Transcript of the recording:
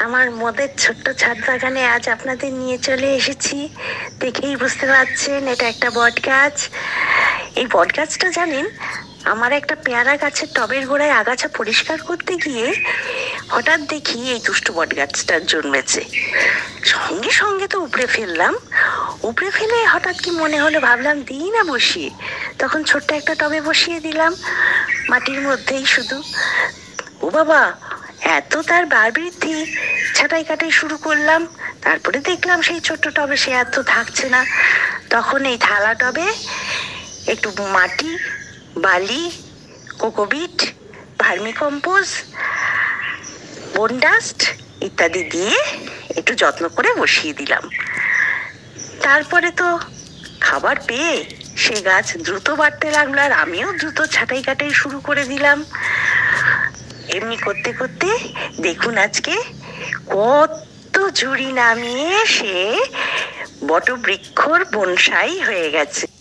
আমার মদের ছোট্ট ছাদ বাগানে আজ আপনাদের নিয়ে চলে এসেছি। দেখেই বুঝতে পারছেন এটা একটা বট গাছ। এই বট গাছটা জানেন, আমার একটা পেয়ারা গাছের টবের গোড়ায় আগাছা পরিষ্কার করতে গিয়ে হঠাৎ দেখি এই দুষ্টু বট গাছটা জন্মেছে। সঙ্গে সঙ্গে তো উপড়ে ফেললাম। উপড়ে ফেলে হঠাৎ কি মনে হলো, ভাবলাম দিই না বসিয়ে। তখন ছোট্ট একটা টবে বসিয়ে দিলাম, মাটির মধ্যেই শুধু। ও বাবা, এত তার বার বৃদ্ধি, ছাঁটাই কাটাই শুরু করলাম। তারপরে দেখলাম সেই ছোট্ট টবে সে এত থাকছে না। তখন এই থালা টবে একটু মাটি, বালি, কোকোবিট, ভার্মিকম্পোস্ট, বোনডাস্ট ইত্যাদি দিয়ে একটু যত্ন করে বসিয়ে দিলাম। তারপরে তো খাবার পেয়ে সে গাছ দ্রুত বাড়তে লাগলো, আর আমিও দ্রুত ছাঁটাই কাটাই শুরু করে দিলাম। এমনি করতে করতে দেখুন আজকে কত ঝুড়ি নামিয়ে সে বটবৃক্ষর বনসাই হয়ে গেছে।